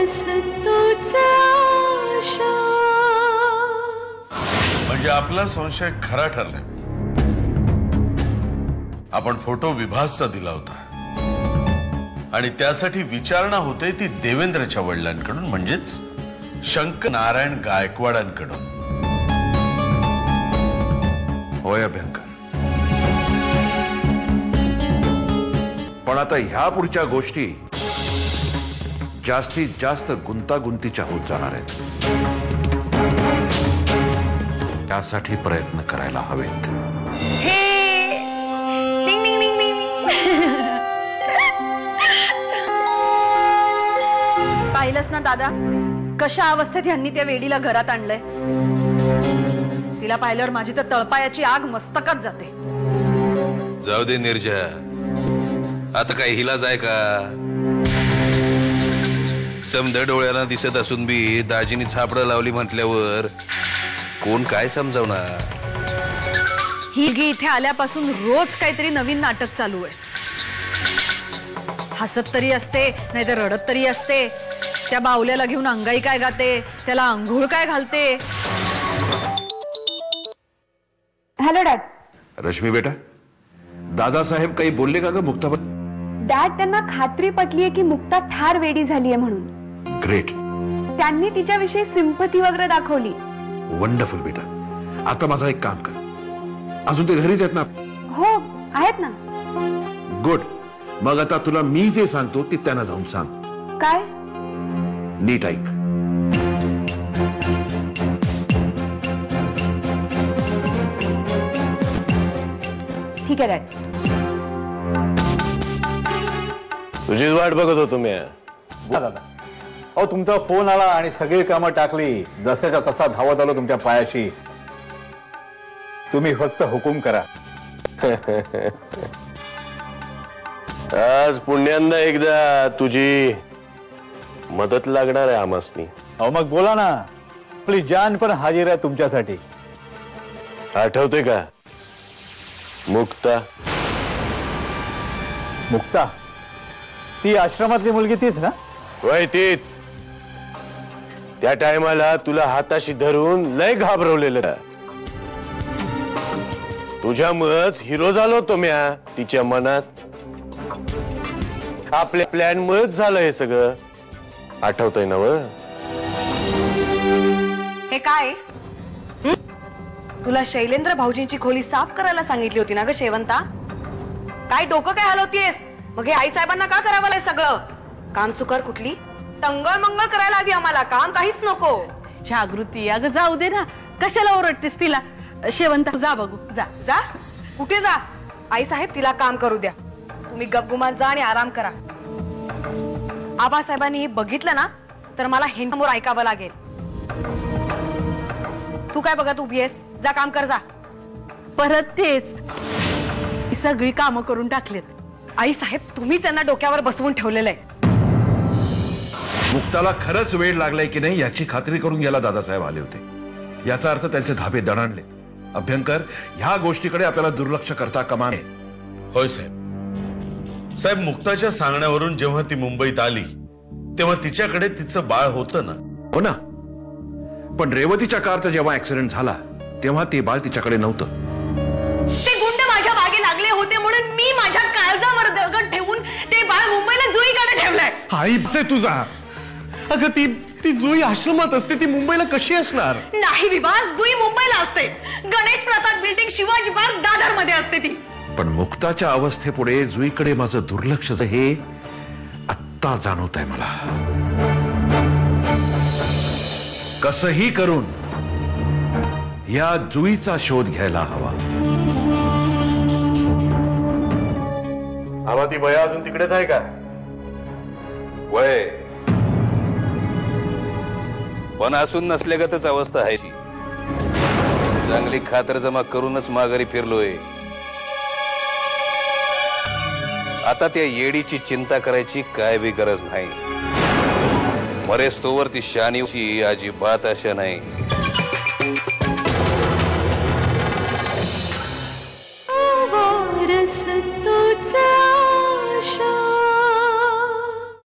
बस तूच आशा. म्हणजे आपला संशय खरा ठरला. आपण फोटो विभासचा दिला होता आणि त्यासाठी विचारणा होते ती देवेंद्रच्या वडिलांकडून, म्हणजेच शंकर नारायण गायकवाडांकडून. होय अभ्यंकर, पण आता ह्या पुढच्या गोष्टी जास्तीत जास्त गुंतागुंतीच्या होत जाणार आहेत. त्यासाठी प्रयत्न करायला हवेत. पाहिलंस ना दादा, कशा अवस्थेत यांनी त्या वेडीला घरात आणलंय. तिला पाहिल्यावर माझी तर तळपायाची आग मस्तकात जाते. जाऊ दे निर्जा, आता काय हिला जाय का? समद डोळ्याला दिसत असून बी दाजीनी छापडं लावली म्हटल्यावर कोण काय समजावणार? ही इथे आल्यापासून रोज काहीतरी नवीन नाटक चालू आहे. हसत तरी असते, नाहीतर रडत तरी असते. त्या बावल्याला घेऊन अंगाई काय गाते, त्याला अंघोळ काय घालते. Hello dad. रश्मी बेटा, दादासाहेब काही बोलले का ग मुक्ताबद्दल? डॅड, त्यांना खात्री पटलीये की मुक्ता फार वेडी झालीये म्हणून. ग्रेट. त्यांनी तिच्याविषयी सिंपथी वगैरे दाखवली. वंडरफुल बेटा. आता माझा एक काम कर, अजून ते घरीच आहेत ना? हो आहेत ना. गुड. मग आता तुला मी जे सांगतो ते त्यांना जाऊन सांग. काय? नीट ऐक. ठीक आहे डॅड. तुझीच वाट बघत होतो मी. दादा, अहो तुमचा फोन आला आणि सगळी कामं टाकली. जसाच्या तसा धावत आलो तुमच्या पायाशी. तुम्ही फक्त हुकूम करा. आज पुण्यांदा एकदा तुझी मदत लागणार आहे आमासनी. अहो मग बोला ना. आपली जान पण हाजीर आहे तुमच्यासाठी. आठवते का मुक्ता? मुक्ता, ती आश्रमातली मुलगी तीच ना? वय तीच. त्या टायमाला तुला हाताशी धरून लय घाबरवलेलं. तुझ्यामुळेच हिरो झालो तो म्या तिच्या मनात. आपल्या प्लॅन मुळेच झालं हे सगळं. आठवतंय ना? हे काय? तुला शैलेंद्र भाऊजींची खोली साफ करायला सांगितली होती ना ग शेवंता? काय डोकं काय हलवतीयस? मग हे आई साहेबांना का करावं लागलं सगळं? काम चुकार कुठली? टंगळ मंगळ करायला आधी आम्हाला, काम काहीच नको. जागृती, अगं जाऊ दे ना, कशाला ओरडतेस तिला? शेवंता जा बघू. जा जा. कुठे जा? आई साहेब तिला काम करू द्या. तुम्ही गपगुमान जा आणि आराम करा. आबासाहेबांनी हे बघितलं ना तर मला हेंडमोर ऐकावं लागेल. तू काय बघत उभी आहेस? जा काम कर जा. परत तेच. सगळी कामं करून टाकलेत. आई साहेब तुम्हीच यांना डोक्यावर बसवून ठेवलेलं आहे. मुक्ताला खरंच वेळ लागलाय की नाही याची खात्री करून घ्यायला दादासाहेब आले होते. याचा अर्थ त्यांचे धाबे दणाणले. अभ्यंकर, ह्या गोष्टीकडे आपल्याला दुर्लक्ष करता कामा नये. होय साहेब. साहेब, मुक्ताच्या सांगण्यावरून जेव्हा ती मुंबईत आली तेव्हा तिच्याकडे तिचं बाळ होतं ना? हो ना, पण रेवतीच्या कारचा जेव्हा ऍक्सिडेंट झाला तेव्हा ते बाळ तिच्याकडे नव्हतं. ते गुंड माझ्या मागे लागले होते म्हणून मी माझ्या काळजावर दगड ठेवून ते बाळ मुंबईला जुईकडे ठेवलंय. आई से तुझा. अगं ती जुई आश्रमात असते, ती मुंबईला कशी असणार? नाही विभास, जुई मुंबईला असते. गणेश प्रसाद बिल्डिंग शिवाजी पार्क दादर मध्ये असते ती. पण मुक्ताच्या अवस्थेपुढे जुईकडे माझं दुर्लक्ष हे आत्ता जाणवत आहे मला. कसंही करून या जुईचा शोध घ्यायला हवा. आम्हा ती बया अजून तिकडेच आहे का? वय पण असून नसल्यागतच अवस्था आहे. चांगली खातर जमा करूनच माघारी फिरलोय. आता त्या येडीची चिंता करायची काय बी गरज नाही. मरेस्तोवर ती शानीची अजिबात आशा नाही.